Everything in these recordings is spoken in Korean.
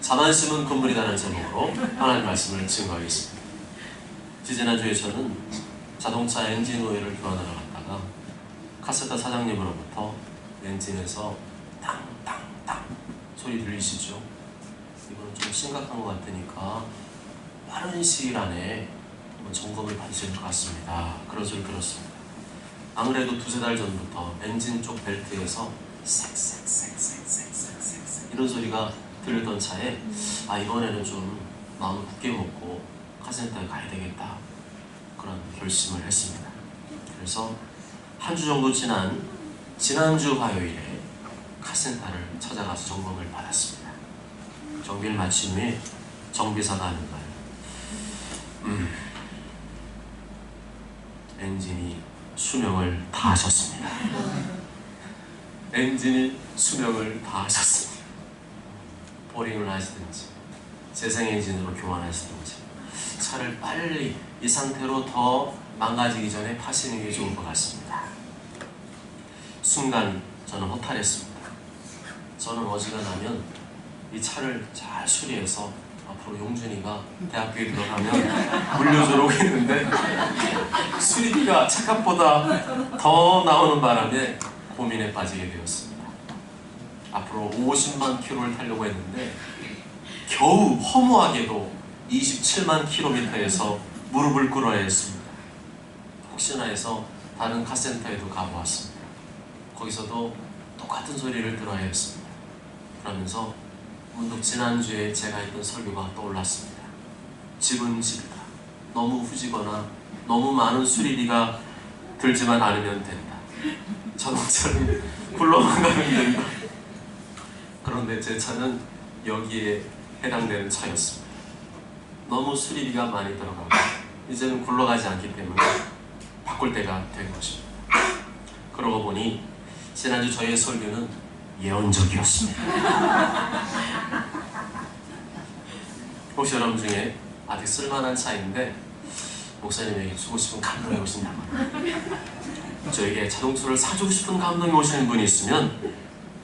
자만심은 금물이라는 제목으로 하나님 말씀을 증거하겠습니다. 지지난주에 저는 자동차 엔진 오일을 교환하러 갔다가 카세타 사장님으로부터 엔진에서 땅땅땅 소리 들리시죠? 이거는 좀 심각한 것 같으니까 빠른 시일 안에 점검을 받으실 것 같습니다. 그런 소리 들었습니다. 아무래도 두세 달 전부터 엔진 쪽 벨트에서 쌕쌕쌕쌕쌕쌕 이런 소리가 들렸던 차에 이번에는 좀 마음을 굳게 먹고 카센터에 가야 되겠다 그런 결심을 했습니다. 그래서 한 주 정도 지난 지난주 화요일에 카센터를 찾아가서 점검을 받았습니다. 정비를 마친 후에 정비사가 하는 말, 엔진이 수명을 다하셨습니다. 엔진이 수명을 다하셨습니다. 보링을 하시든지 재생 엔진으로 교환하시든지 차를 빨리 이 상태로 더 망가지기 전에 파시는 게 좋을 것 같습니다. 순간 저는 허탈했습니다. 저는 어지간하면 이 차를 잘 수리해서 앞으로 용준이가 대학교에 들어가면 물려주려고 했는데 수리비가 차값보다 더 나오는 바람에 고민에 빠지게 되었습니다. 앞으로 50만 킬로를 타려고 했는데 겨우 허무하게도 27만 킬로미터에서 무릎을 꿇어야 했습니다. 혹시나 해서 다른 카센터에도 가보았습니다. 거기서도 똑같은 소리를 들어야 했습니다. 그러면서 문득 지난주에 제가 했던 설교가 떠올랐습니다. 집은 집이다. 너무 후지거나 너무 많은 수리비가 들지만 않으면 된다. 자동차는 굴러만 가면 된다. 그런데 제 차는 여기에 해당되는 차였습니다. 너무 수리비가 많이 들어가고 이제는 굴러가지 않기 때문에 바꿀 때가 된 것입니다. 그러고 보니 지난주 저의 설교는 예언적이었습니다. 혹시 여러분 중에 아직 쓸만한 차인데 목사님에게 주고 싶은 감동이 오신다면, 저에게 자동차를 사주고 싶은 감동이 오시는 분이 있으면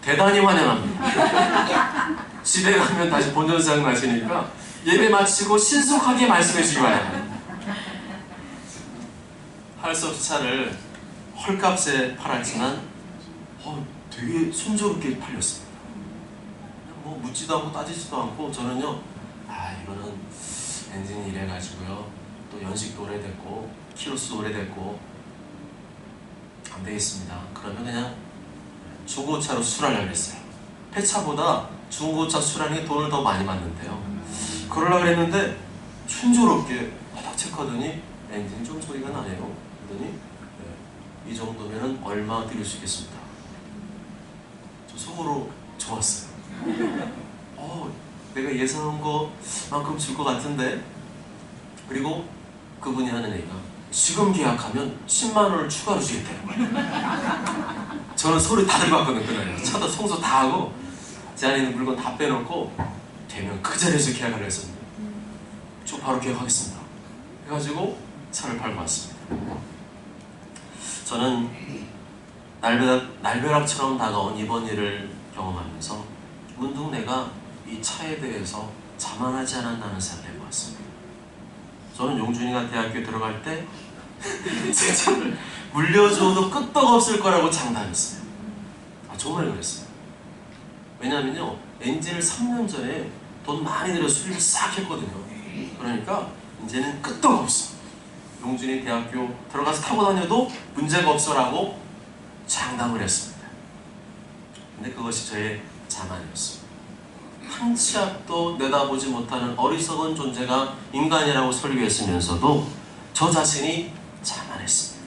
대단히 환영합니다. 집에 가면 다시 본전상 나시니까 예배 마치고 신속하게 말씀해 주시기 바랍니다. 할 수 없이 차를 헐값에 팔았지만 되게 순조롭게 팔렸습니다. 뭐 묻지도 않고 따지지도 않고 저는요, 이거는 엔진이 이래가지고요, 또 연식도 오래됐고 키로수도 오래됐고 안 되겠습니다. 그러면 그냥 중고차로 수출하려고 했어요. 폐차보다 중고차 수출하는 게 돈을 더 많이 받는데요. 그러려고 했는데 순조롭게 딱 체크하더니 엔진 좀 소리가 나네요. 그러더니 이 정도면은 얼마 드릴 수 있겠습니다. 저 속으로 좋았어요. 내가 예상한 것만큼 줄 것 같은데. 그리고 그분이 하는 얘기가 지금 계약하면 10만 원을 추가로 주겠다는 거예요. 저는 소리 다 들어갔거든요. 그날 차도 청소 다 하고 제 안에 있는 물건 다 빼놓고 되면 그 자리에서 계약을 했었는데 저 바로 계약하겠습니다 해가지고 차를 팔고 왔습니다. 저는 날벼락처럼 다가온 이번 일을 경험하면서 문득 내가 이 차에 대해서 자만하지 않았나는 생각을 해보았습니다. 저는 용준이가 대학교에 들어갈 때 제 차를 물려줘도 끄떡없을 거라고 장담했어요. 정말 그랬어요. 왜냐면요, 엔진을 3년 전에 돈 많이 들여 수리를 싹 했거든요. 그러니까 이제는 끄떡없어. 용준이 대학교 들어가서 타고 다녀도 문제가 없어라고 장담을 했습니다. 근데 그것이 저의 자만이었습니다. 한 치 앞도 내다보지 못하는 어리석은 존재가 인간이라고 설교했으면서도 저 자신이 자만했습니다.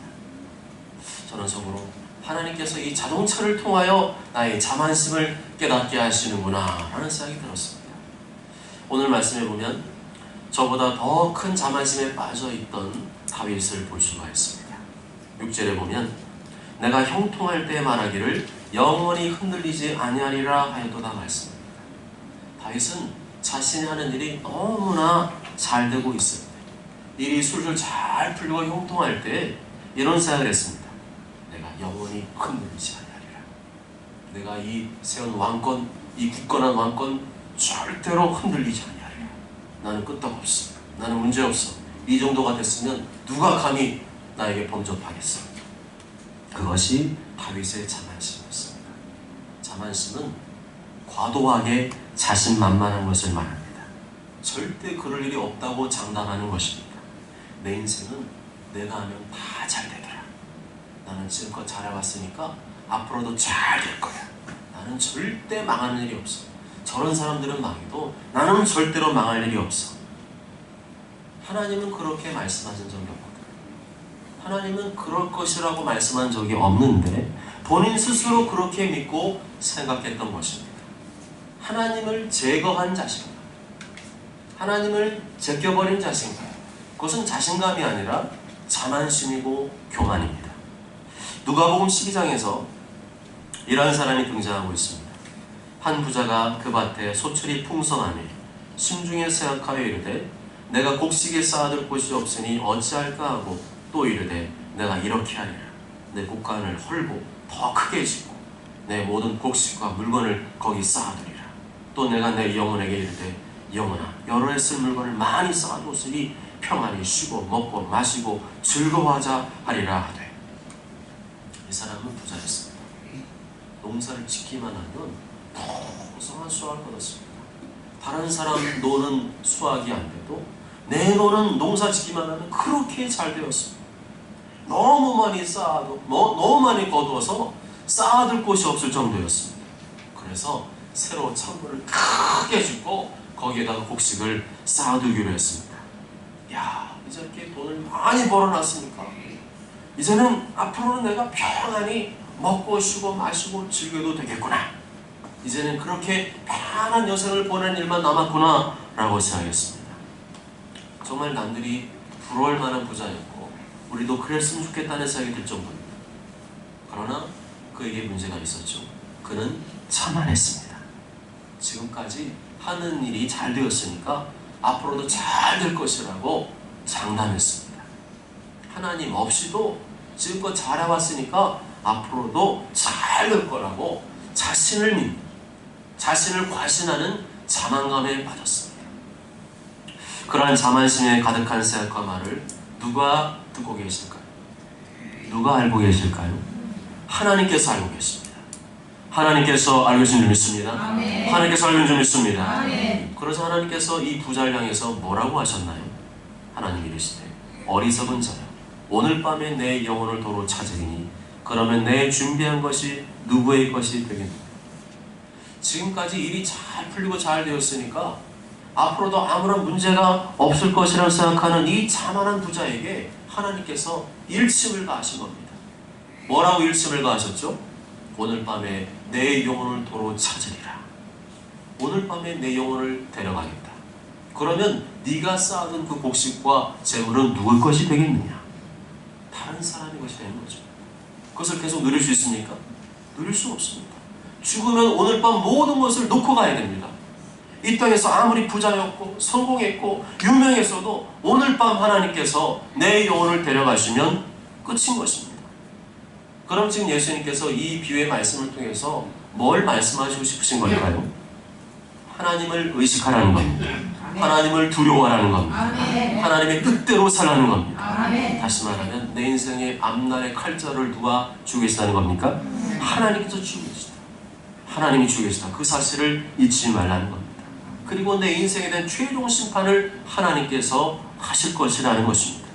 저는 속으로 하나님께서 이 자동차를 통하여 나의 자만심을 깨닫게 하시는구나 라는 생각이 들었습니다. 오늘 말씀에 보면 저보다 더 큰 자만심에 빠져있던 다윗을 볼 수가 있습니다. 6절에 보면 내가 형통할 때 말하기를 영원히 흔들리지 아니하리라 하였도다 말씀입니다. 다윗은 자신이 하는 일이 너무나 잘 되고 있습니다. 일이 술술 잘 풀리고 형통할 때 이런 생각을 했습니다. 내가 영원히 흔들리지 아니하리라. 내가 이 세운 왕권, 이 굳건한 왕권 절대로 흔들리지 아니하리라. 나는 끄떡없어. 나는 문제없어. 이 정도가 됐으면 누가 감히 나에게 범접하겠어. 그것이 다윗의 자만심이었습니다. 자만심은 과도하게 자신만만한 것을 말합니다. 절대 그럴 일이 없다고 장담하는 것입니다. 내 인생은 내가 하면 다 잘 되더라. 나는 지금껏 잘해왔으니까 앞으로도 잘 될 거야. 나는 절대 망하는 일이 없어. 저런 사람들은 망해도 나는 절대로 망할 일이 없어. 하나님은 그렇게 말씀하신 적이 없거든요. 하나님은 그럴 것이라고 말씀한 적이 없는데 본인 스스로 그렇게 믿고 생각했던 것입니다. 하나님을 제거한 자신감, 하나님을 제껴버린 자신감, 그것은 자신감이 아니라 자만심이고 교만입니다. 누가복음 12장에서 이러한 사람이 등장하고 있습니다. 한 부자가 그 밭에 소출이 풍성하니 심중에 생각하여 이르되 내가 곡식에 쌓아둘 곳이 없으니 어찌할까 하고 또 이르되 내가 이렇게 하리라. 내 곡간을 헐고 더 크게 짓고 내 모든 곡식과 물건을 거기 쌓아두리라. 또 내가 내 영혼에게 이르되 영혼아 여러 해 쓸 물건을 많이 쌓아두었으니 평안히 쉬고 먹고 마시고 즐거워하자 하리라 하되. 이 사람은 부자였습니다. 농사를 짓기만 하면 풍성한 수확을 거뒀습니다. 다른 사람 노는 수확이 안 돼도 내 노는 농사 짓기만 하면 그렇게 잘 되었습니다. 너무 많이 쌓아도 너무 많이 거두어서 쌓아둘 곳이 없을 정도였습니다. 그래서 새로 창고를 크게 짓고 거기에다가 곡식을 쌓아두기로 했습니다. 야, 이제 이렇게 돈을 많이 벌어놨으니까 이제는 앞으로는 내가 평안히 먹고 쉬고 마시고 즐겨도 되겠구나. 이제는 그렇게 편안한 여생을 보낸 일만 남았구나 라고 생각했습니다. 정말 남들이 부러울 만한 부자였고 우리도 그랬으면 좋겠다는 생각이 들 정도입니다. 그러나 그에게 문제가 있었죠. 그는 자만했습니다. 지금까지 하는 일이 잘 되었으니까 앞으로도 잘 될 것이라고 장담했습니다. 하나님 없이도 지금껏 잘해왔으니까 앞으로도 잘 될 거라고 자신을 믿는, 자신을 과신하는 자만감에 빠졌습니다. 그러한 자만심에 가득한 생각과 말을 누가 듣고 계실까요? 누가 알고 계실까요? 하나님께서 알고 계십니다. 하나님께서 알고 계신 줄 믿습니다. 아멘. 하나님께서 알고 계신 줄 믿습니다. 아멘. 그래서 하나님께서 이 부자를 향해서 뭐라고 하셨나요? 하나님이 이르시되 어리석은 자여 오늘 밤에 내 영혼을 도로 찾으리니 그러면 내 준비한 것이 누구의 것이 되겠느냐. 지금까지 일이 잘 풀리고 잘 되었으니까 앞으로도 아무런 문제가 없을 것이라고 생각하는 이 자만한 부자에게 하나님께서 일침을 가하신 겁니다. 뭐라고 일침을 가하셨죠? 오늘 밤에 내 영혼을 도로 찾으리라. 오늘 밤에 내 영혼을 데려가겠다. 그러면 네가 쌓아둔 그 곡식과 재물은 누굴 것이 되겠느냐? 다른 사람의 것이 되는 거죠. 그것을 계속 누릴 수 있습니까? 누릴 수 없습니다. 죽으면 오늘 밤 모든 것을 놓고 가야 됩니다. 이 땅에서 아무리 부자였고 성공했고 유명했어도 오늘 밤 하나님께서 내 영혼을 데려가시면 끝인 것입니다. 그럼 지금 예수님께서 이 비유의 말씀을 통해서 뭘 말씀하시고 싶으신 걸까요? 하나님을 의식하라는 겁니다. 하나님을 두려워하라는 겁니다. 하나님의 뜻대로 살라는 겁니다. 다시 말하면 내 인생의 앞날의 칼자를 누가 주고 계시다는 겁니까? 하나님께서 주고 계시다. 하나님이 주고 계시다. 그 사실을 잊지 말라는 겁니다. 그리고 내 인생에 대한 최종 심판을 하나님께서 하실 것이라는 것입니다.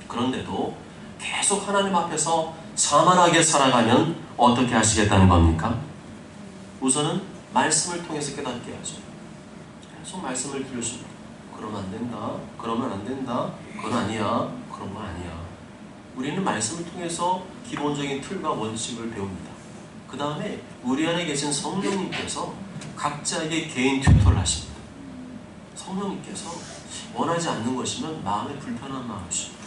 그런데도 계속 하나님 앞에서 자만하게 살아가면 어떻게 하시겠다는 겁니까? 우선은 말씀을 통해서 깨닫게 하죠. 계속 말씀을 들려줍니다. 그러면 안 된다. 그러면 안 된다. 그건 아니야. 그런 건 아니야. 우리는 말씀을 통해서 기본적인 틀과 원칙을 배웁니다. 그 다음에 우리 안에 계신 성령님께서 각자에게 개인 튜터를 하십니다. 성령님께서 원하지 않는 것이면 마음에 불편한 마음이십니다.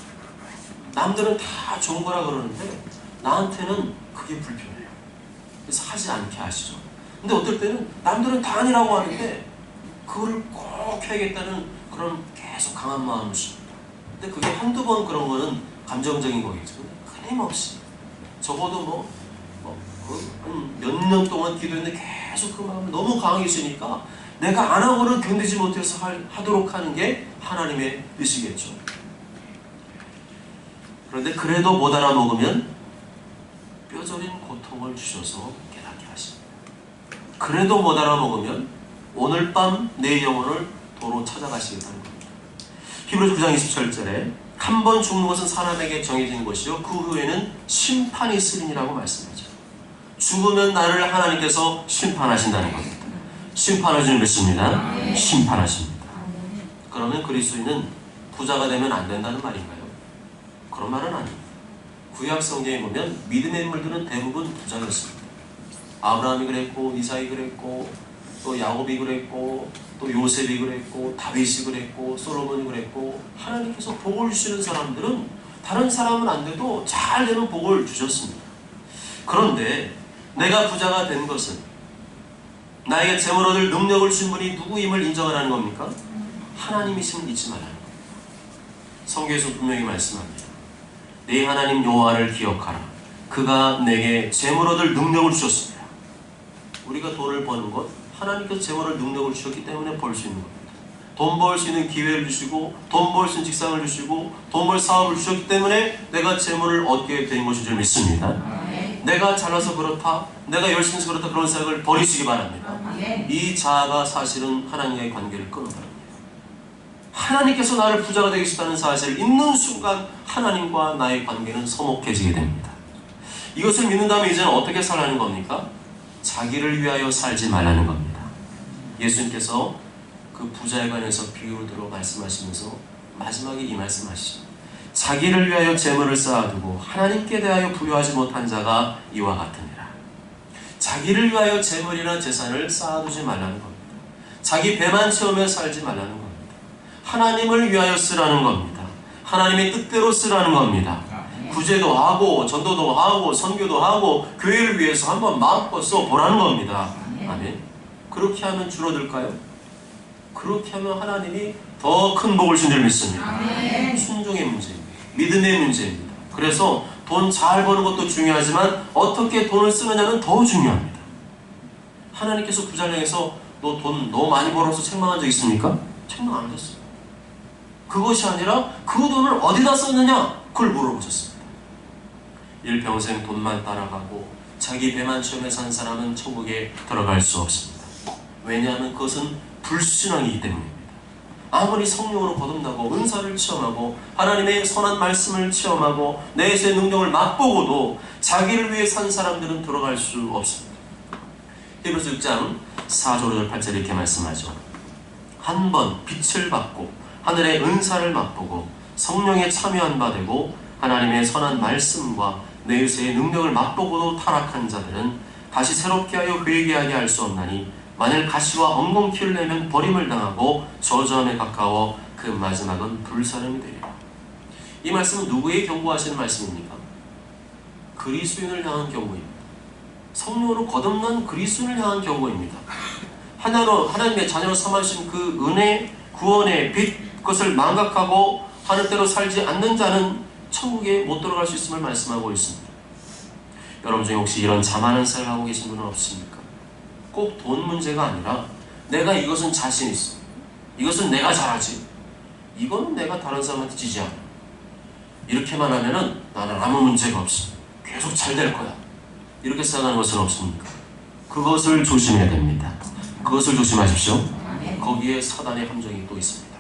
남들은 다 좋은 거라 그러는데 나한테는 그게 불편해요. 그래서 하지 않게 하시죠. 근데 어떨 때는 남들은 다 아니라고 하는데 그거를 꼭 해야겠다는 그런 계속 강한 마음이십니다. 근데 그게 한두 번 그런 거는 감정적인 거겠죠. 근데 끊임없이 적어도 몇 년 동안 기도했는데 계속 그 마음이 너무 강하게 있으니까 내가 안 하고는 견디지 못해서 하도록 하는 게 하나님의 뜻이겠죠. 그런데 그래도 못 알아먹으면 뼈저린 고통을 주셔서 깨닫게 하십니다. 그래도 못 알아먹으면 오늘 밤 내 영혼을 도로 찾아가시겠다는 겁니다. 히브리서 9장 27절에 한 번 죽는 것은 사람에게 정해진 것이요 그 후에는 심판이 있으리니라고 말씀하죠. 죽으면 나를 하나님께서 심판하신다는 겁니다. 심판하시는 것입니다. 심판하십니다. 그러면 그리스도인은 부자가 되면 안 된다는 말인가요? 그런 말은 아닙니다. 구약 성경에 보면 믿음의 인물들은 대부분 부자였습니다. 아브라함이 그랬고, 이삭이 그랬고, 또 야곱이 그랬고, 또 요셉이 그랬고, 다윗이 그랬고, 솔로몬이 그랬고, 하나님께서 복을 주시는 사람들은 다른 사람은 안 돼도 잘 되는 복을 주셨습니다. 그런데 내가 부자가 된 것은 나에게 재물 얻을 능력을 주신 분이 누구임을 인정하라는 겁니까? 하나님이심을 잊지 말라는 겁니다. 성경에서 분명히 말씀합니다. 네 하나님 여호와를 기억하라. 그가 내게 재물 얻을 능력을 주셨습니다. 우리가 돈을 버는 것, 하나님께서 재물을 능력을 주셨기 때문에 벌 수 있는 겁니다. 돈 벌 수 있는 기회를 주시고, 돈 벌 수 있는 직장을 주시고, 돈 벌 사업을 주셨기 때문에 내가 재물을 얻게 된 것인 줄 믿습니다. 내가 잘나서 그렇다, 내가 열심히 해서 그렇다, 그런 생각을 버리시기 바랍니다. 이 자아가 사실은 하나님과의 관계를 끊어버립니다. 하나님께서 나를 부자가 되게 하셨다는 사실을 잊는 순간 하나님과 나의 관계는 서먹해지게 됩니다. 이것을 믿는다면 이제는 어떻게 살라는 겁니까? 자기를 위하여 살지 말라는 겁니다. 예수님께서 그 부자에 관해서 비유를 들어 말씀하시면서 마지막에 이 말씀하시죠. 자기를 위하여 재물을 쌓아두고 하나님께 대하여 부유하지 못한 자가 이와 같으니라. 자기를 위하여 재물이나 재산을 쌓아두지 말라는 겁니다. 자기 배만 채우며 살지 말라는 겁니다. 하나님을 위하여 쓰라는 겁니다. 하나님의 뜻대로 쓰라는 겁니다. 구제도 하고 전도도 하고 선교도 하고 교회를 위해서 한번 마음껏 써보라는 겁니다. 아멘. 그렇게 하면 줄어들까요? 그렇게 하면 하나님이 더 큰 복을 주신 줄 믿습니다. 순종의 문제입니다. 믿음의 문제입니다. 그래서 돈 잘 버는 것도 중요하지만 어떻게 돈을 쓰느냐는 더 중요합니다. 하나님께서 부자를 향해서 너 돈 너무 많이 벌어서 책망한 적 있습니까? 책망 안 하셨어요. 그것이 아니라 그 돈을 어디다 썼느냐? 그걸 물어보셨습니다. 일평생 돈만 따라가고 자기 배만 채우며 산 사람은 천국에 들어갈 수 없습니다. 왜냐하면 그것은 불순항이기 때문입니다. 아무리 성령으로 거듭나고 은사를 체험하고 하나님의 선한 말씀을 체험하고 내세의 능력을 맛보고도 자기를 위해 산 사람들은 들어갈 수 없습니다. 히브리서 6장 4절 8절 이렇게 말씀하죠. 한 번 빛을 받고 하늘의 은사를 맛보고 성령에 참여한 바 되고 하나님의 선한 말씀과 내세의 능력을 맛보고도 타락한 자들은 다시 새롭게 하여 회개하게 할 수 없나니 만일 가시와 엉겅퀴를 내면 버림을 당하고 저주함에 가까워 그 마지막은 불사름이 되리라. 이 말씀은 누구에게 경고하시는 말씀입니까? 그리스도인을 향한 경고입니다. 성령으로 거듭난 그리스도인을 향한 경고입니다. 하나님의 자녀로 삼으신 그 은혜, 구원의 빛, 그것을 망각하고 하늘대로 살지 않는 자는 천국에 못 들어갈 수 있음을 말씀하고 있습니다. 여러분 중에 혹시 이런 자만한 생각을 하고 계신 분은 없습니까? 꼭 돈 문제가 아니라 내가 이것은 자신 있어, 이것은 내가 잘하지, 이거는 내가 다른 사람한테 지지 않아, 이렇게만 하면은 나는 아무 문제가 없어, 계속 잘 될 거야, 이렇게 생각하는 것은 없습니까? 그것을 조심해야 됩니다. 그것을 조심하십시오. 거기에 사단의 함정이 또 있습니다.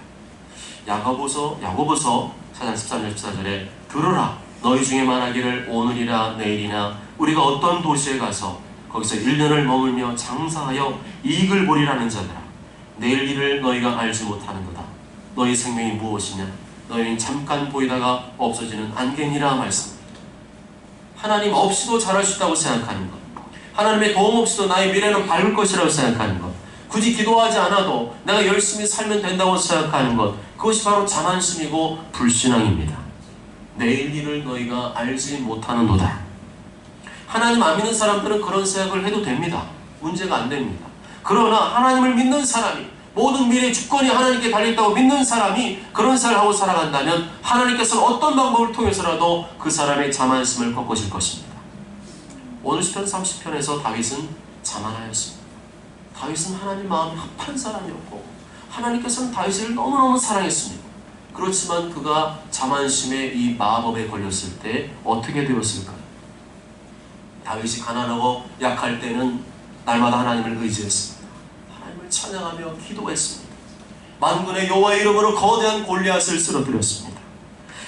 야고보서 4장 13절 14절에 들으라, 너희 중에 말하기를 오늘이나 내일이나 우리가 어떤 도시에 가서 거기서 1년을 머물며 장사하여 이익을 보리라는 자들아, 내일 일을 너희가 알지 못하는도다. 너희 생명이 무엇이냐? 너희는 잠깐 보이다가 없어지는 안개니라 말씀입니다. 하나님 없이도 잘할 수 있다고 생각하는 것, 하나님의 도움 없이도 나의 미래는 밝을 것이라고 생각하는 것, 굳이 기도하지 않아도 내가 열심히 살면 된다고 생각하는 것, 그것이 바로 자만심이고 불신앙입니다. 내일 일을 너희가 알지 못하는도다. 하나님 안 믿는 사람들은 그런 생각을 해도 됩니다. 문제가 안 됩니다. 그러나 하나님을 믿는 사람이, 모든 미래의 주권이 하나님께 달려있다고 믿는 사람이 그런 생각을 하고 살아간다면 하나님께서는 어떤 방법을 통해서라도 그 사람의 자만심을 꺾으실 것입니다. 오늘 시편 30편에서 다윗은 자만하였습니다. 다윗은 하나님 마음이 합한 사람이었고 하나님께서는 다윗을 너무너무 사랑했습니다. 그렇지만 그가 자만심의 이 마법에 걸렸을 때 어떻게 되었을까요? 다윗이 가난하고 약할 때는 날마다 하나님을 의지했습니다. 하나님을 찬양하며 기도했습니다. 만군의 여호와의 이름으로 거대한 골리앗을 쓰러뜨렸습니다.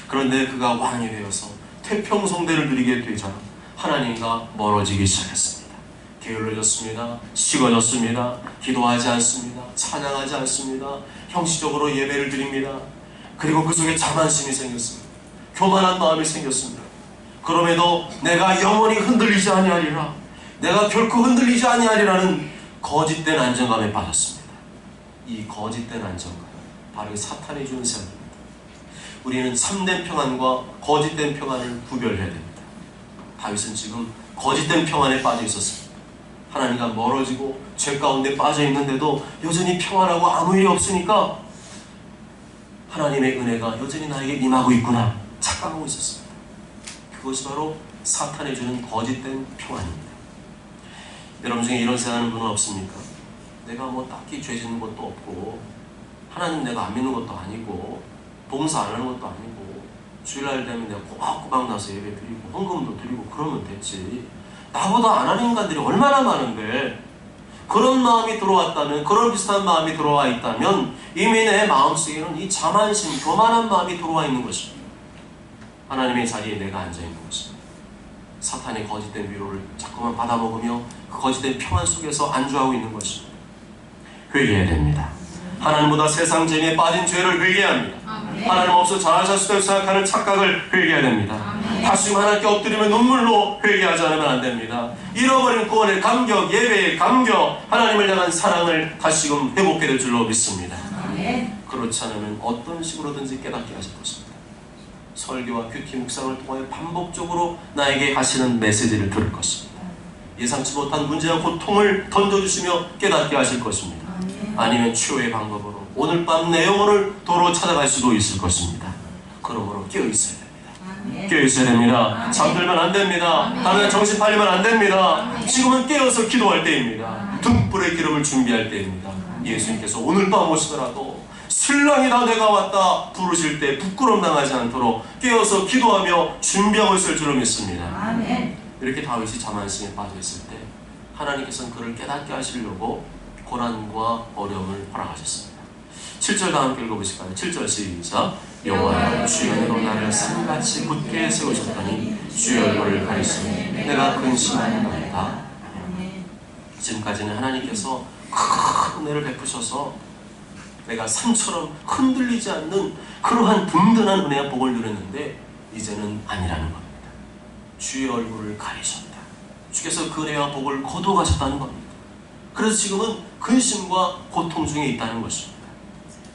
그런데 그가 왕이 되어서 태평성대를 누리게 되자 하나님과 멀어지기 시작했습니다. 게을러졌습니다. 식어졌습니다. 기도하지 않습니다. 찬양하지 않습니다. 형식적으로 예배를 드립니다. 그리고 그 속에 자만심이 생겼습니다. 교만한 마음이 생겼습니다. 그럼에도 내가 영원히 흔들리지 아니하리라, 내가 결코 흔들리지 아니하리라는 거짓된 안정감에 빠졌습니다. 이 거짓된 안정감, 바로 사탄이 주는 생각입니다. 우리는 참된 평안과 거짓된 평안을 구별해야 됩니다. 다윗은 지금 거짓된 평안에 빠져 있었습니다. 하나님과 멀어지고 죄 가운데 빠져 있는데도 여전히 평안하고 아무 일이 없으니까 하나님의 은혜가 여전히 나에게 임하고 있구나 착각하고 있었습니다. 그것이 바로 사탄이 주는 거짓된 평안입니다. 여러분 중에 이런 생각하는 분은 없습니까? 내가 뭐 딱히 죄 짓는 것도 없고 하나님 내가 안 믿는 것도 아니고 봉사 안 하는 것도 아니고 주일날 되면 내가 꼬박꼬박 나서 예배 드리고 헌금도 드리고 그러면 됐지, 나보다 안 하는 인간들이 얼마나 많은데, 그런 마음이 들어왔다면, 그런 비슷한 마음이 들어와 있다면 이미 내 마음속에는 이 자만심, 교만한 마음이 들어와 있는 것입니다. 하나님의 자리에 내가 앉아있는 것입니다. 사탄의 거짓된 위로를 자꾸만 받아먹으며 그 거짓된 평안 속에서 안주하고 있는 것입니다. 회개해야 됩니다. 하나님보다 세상 재미에 빠진 죄를 회개해야 합니다. 하나님 없어 잘할 수 있다고 생각하는 착각을 회개해야 됩니다. 다시금 하나님께 엎드리며 눈물로 회개하지 않으면 안 됩니다. 잃어버린 구원의 감격, 예배의 감격, 하나님을 향한 사랑을 다시금 회복해야 될 줄로 믿습니다. 그렇지 않으면 어떤 식으로든지 깨닫게 하실 것입니다. 설교와 큐티 묵상을 통하여 반복적으로 나에게 하시는 메시지를 들을 것입니다. 예상치 못한 문제와 고통을 던져주시며 깨닫게 하실 것입니다. 아니면 치유의 방법으로 오늘 밤 내 영혼을 도로 찾아갈 수도 있을 것입니다. 그러므로 깨어있어야 됩니다. 깨어있어야 됩니다. 잠들면 안 됩니다. 다음에 정신 팔리면 안 됩니다. 지금은 깨어서 기도할 때입니다. 등불의 기름을 준비할 때입니다. 예수님께서 오늘 밤 오시더라도 신랑이다 내가 왔다 부르실 때 부끄럼 당하지 않도록 깨어서 기도하며 준비하고 있을 줄로 믿습니다. 이렇게 다윗이 자만심에 빠져 있을 때 하나님께서는 그를 깨닫게 하시려고 고난과 어려움을 허락하셨습니다. 7절 다 함께 읽어보실까요? 7절 시작. 여호와여 주의 은혜로 나를 산같이 굳게 세우셨더니 주의 얼굴을 가리시니 내가 근심하노이다. 지금까지는 하나님께서 큰 은혜를 베푸셔서 내가 산처럼 흔들리지 않는 그러한 든든한 은혜와 복을 누렸는데 이제는 아니라는 겁니다. 주의 얼굴을 가리셨다. 주께서 그 은혜와 복을 거둬가셨다는 겁니다. 그래서 지금은 근심과 고통 중에 있다는 것입니다.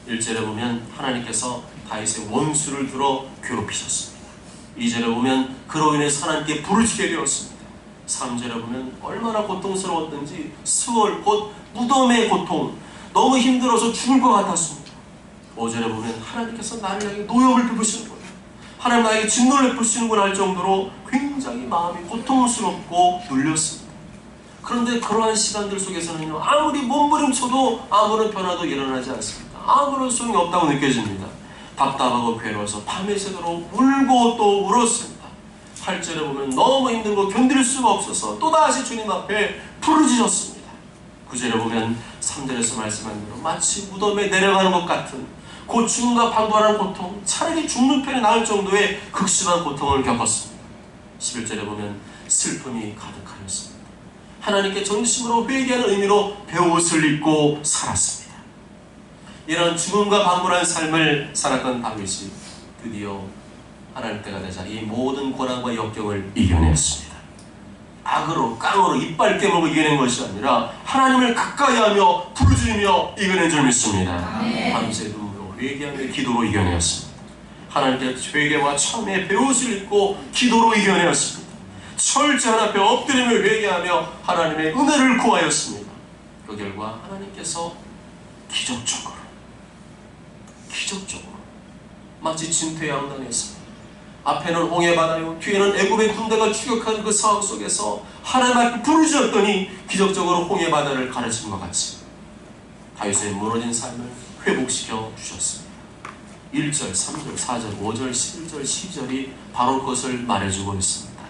1절에 보면 하나님께서 다윗의 원수를 들어 괴롭히셨습니다. 2절에 보면 그로 인해서 하나님께 부르짖게 되었습니다. 3절에 보면 얼마나 고통스러웠던지 수월 곧 무덤의 고통, 너무 힘들어서 죽을 것 같았습니다. 5절에 보면 하나님께서 나를 향해 노엽을 베푸시는 거예요. 하나님 나에게 진노를 베푸시는구나 할 정도로 굉장히 마음이 고통스럽고 눌렸습니다. 그런데 그러한 시간들 속에서는요, 아무리 몸부림쳐도 아무런 변화도 일어나지 않습니다. 아무런 소용이 없다고 느껴집니다. 답답하고 괴로워서 밤에 새도록 울고 또 울었습니다. 8절에 보면 너무 힘들고 견딜 수가 없어서 또다시 주님 앞에 부르짖었습니다. 9절에 보면 3절에서 말씀한 대로 마치 무덤에 내려가는 것 같은 고충과 방관한 고통, 차라리 죽는 편이 나을 정도의 극심한 고통을 겪었습니다. 11절에 보면 슬픔이 가득하였습니다. 하나님께 전심으로 회개하는 의미로 베옷을 입고 살았습니다. 이런 죽음과 방문한 삶을 살았던 다윗이 드디어 하나님 때가 되자 이 모든 고난과 역경을 이겨냈습니다. 악으로 깡으로 이빨 깨물고 이겨낸 것이 아니라 하나님을 가까이하며 부르짖으며 이겨낸 줄 믿습니다. 밤새 눈물로 회개하며 기도로 이겨내었습니다. 하나님께 회개와 참회 베옷을 입고 기도로 이겨내었습니다. 철저한 앞에 엎드리며 회개하며 하나님의 은혜를 구하였습니다. 그 결과 하나님께서 기적적으로 마치 진퇴양난했습니다. 앞에는 홍해바다요, 뒤에는 애굽의 군대가 추격하는 그 상황 속에서 하나님 앞에 부르짖었더니 기적적으로 홍해바다를 가르치는 것 같이 다윗의 무너진 삶을 회복시켜 주셨습니다. 1절, 3절, 4절, 5절, 11절, 12절이 바로 그것을 말해주고 있습니다.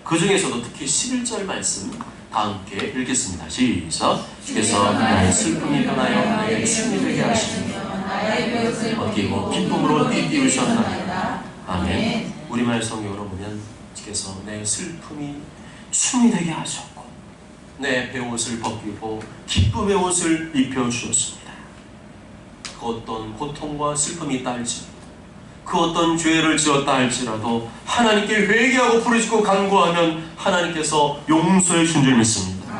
그 중에서도 특히 11절 말씀 다 함께 읽겠습니다. 시작. 주께서 나의 슬픔이 떠나여 나의 춤이 되게 하시며 어디고 기쁨으로 띠띠우셨나이다. 아멘. 우리말 성경으로 보면 주께서 내 슬픔이 춤이 되게 하셨고 내 베옷을 벗기고 기쁨의 옷을 입혀주셨습니다. 그 어떤 고통과 슬픔이 있다 할지라도 그 어떤 죄를 지었다 할지라도 하나님께 회개하고 부르짖고 간구하면 하나님께서 용서해 준 줄 믿습니다.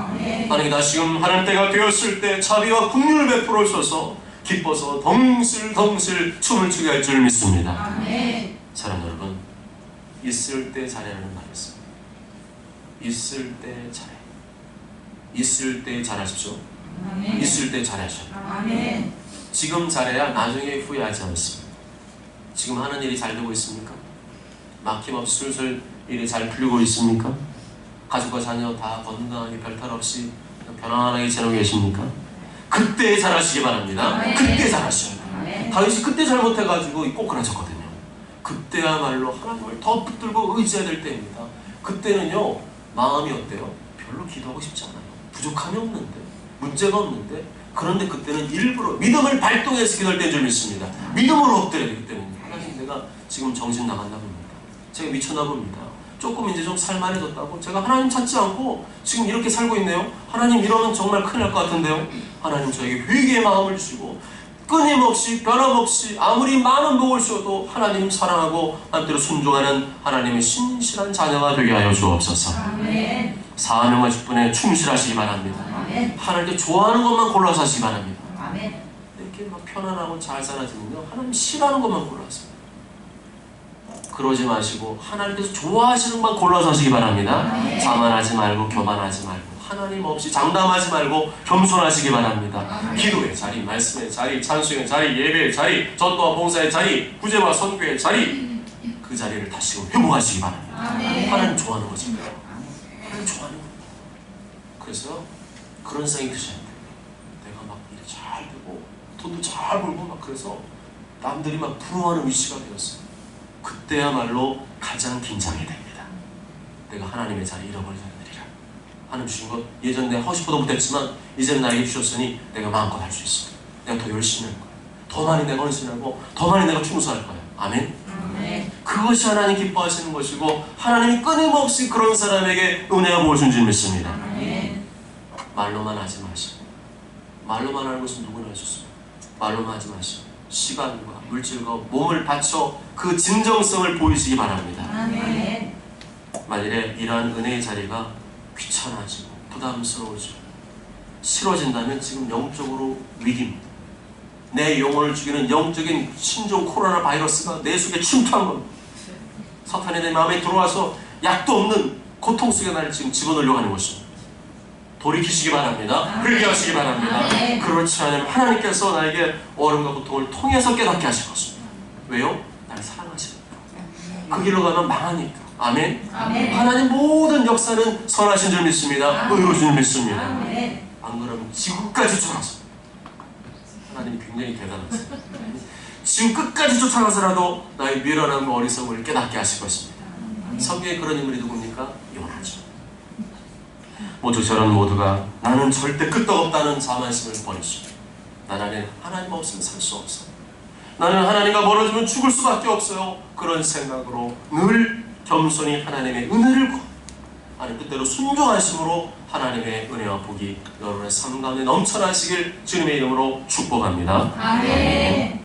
하나님 다시금 하나님 때가 되었을 때 자비와 긍휼을 베풀어 주셔서 기뻐서 덩실덩실 춤을 추게 할 줄 믿습니다. 사랑하는 여러분, 있을 때 잘하라는 말이 있습니다. 있을 때 잘해. 있을 때 잘하십시오. 있을 때 잘하셔요. 지금 잘해야 나중에 후회하지 않습니다. 지금 하는 일이 잘 되고 있습니까? 막힘없이 술술 일이 잘 풀리고 있습니까? 가족과 자녀 다 건강하게 별탈 없이 편안하게 지내고 계십니까? 그때 잘하시기 바랍니다. 그때 잘하셔야 돼요. 다윗이 그때 잘못해가지고 꼬꾸라졌거든요. 그때야말로 하나님을 더 붙들고 의지해야 될 때입니다. 그때는요, 마음이 어때요? 별로 기도하고 싶지 않아요. 부족함이 없는데, 문제가 없는데, 그런데 그때는 일부러 믿음을 발동해서 기도할 때인 줄 믿습니다. 믿음으로 엎드려야 되기 때문에 하나님, 내가 지금 정신 나갔나 봅니다. 제가 미쳤나 봅니다. 조금 이제 좀 살만해졌다고 제가 하나님 찾지 않고 지금 이렇게 살고 있네요. 하나님 이러면 정말 큰일 날 것 같은데요. 하나님 저에게 회개의 마음을 주시고 끊임없이 변함없이 아무리 많은 복을 주어도 하나님 사랑하고 한때로 순종하는 하나님의 신실한 자녀가 되게 하여 주옵소서. 아멘. 사명과 직분에 충실하시기 바랍니다. 아멘. 하나님께 좋아하는 것만 골라서 하시기 바랍니다. 아멘. 이렇게 막 편안하고 잘 살아지면요, 하나님 싫어하는 것만 골라서 그러지 마시고 하나님께서 좋아하시는 것만 골라서 하시기 바랍니다. 아멘. 자만하지 말고 교만하지 말고 하나님 없이 장담하지 말고 겸손하시기 바랍니다. 아멘. 기도의 자리, 말씀의 자리, 찬송의 자리, 예배의 자리, 전도와 봉사의 자리, 구제와 선교의 자리, 그 자리를 다시금 회복하시기 바랍니다. 아멘. 하나님 좋아하는 거죠. 하나님 좋아하는 거예요. 그래서 그런 생각이 드셔야 돼요. 내가 막 일이 잘 되고 돈도 잘 벌고 막 그래서 남들이 막 부러워하는 위치가 되었어요. 그때야말로 가장 긴장이 됩니다. 내가 하나님의 자리 잃어버리지 않으리라. 하나님 주신 것 예전 내가 하고 싶어도 못했지만 이제는 나에게 주셨으니 내가 마음껏 할 수 있어. 내가 더 열심히 할 거야. 더 많이 내가 헌신하고 더 많이 내가 충성할 거야. 아멘? 아멘. 그것이 하나님 기뻐하시는 것이고 하나님이 끊임없이 그런 사람에게 은혜와 복을 준 줄 믿습니다. 아멘. 말로만 하지 마시고 말로만 하는 것은 누구나 하셨습니다. 말로만 하지 마시고 시간과 물질과 몸을 바쳐 그 진정성을 보이시기 바랍니다. 아멘. 만일에 이러한 은혜의 자리가 귀찮아지고 부담스러워지고 싫어진다면 지금 영적으로 위기입니다. 내 영혼을 죽이는 영적인 신종 코로나 바이러스가 내 속에 침투한 겁니다. 사탄이 내 마음에 들어와서 약도 없는 고통 속에 나를 지금 집어넣으려고 하는 것입니다. 돌이키시기 바랍니다. 회개하시기 바랍니다. 그렇지 않으면 하나님께서 나에게 어려움과 고통을 통해서 깨닫게 하실 것입니다. 왜요? 나를 사랑하시니까. 그 길로 가면 망하니까. 아멘? 아멘. 하나님 모든 역사는 선하신 줄 믿습니다. 의로우신 줄 믿습니다. 아멘. 안 그러면 지구까지 쫓아가서 하나님이 굉장히 대단하세요. 지금 끝까지 쫓아가서라도 나의 미련함과 어리석음을 깨닫게 하실 것입니다. 성경에 그런 인물이 누굽니까? 요나죠. 모두처럼 모두가 나는 절대 끄떡없다는 자만심을 버리시고 나 안에 하나님 없으면 살 수 없어. 나는 하나님과 멀어지면 죽을 수밖에 없어요. 그런 생각으로 늘 겸손히 하나님의 은혜를 구하고 하나님 뜻대로 순종하심으로 하나님의 은혜와 복이 여러분의 삶 가운데 넘쳐나시길 주님의 이름으로 축복합니다. 아멘.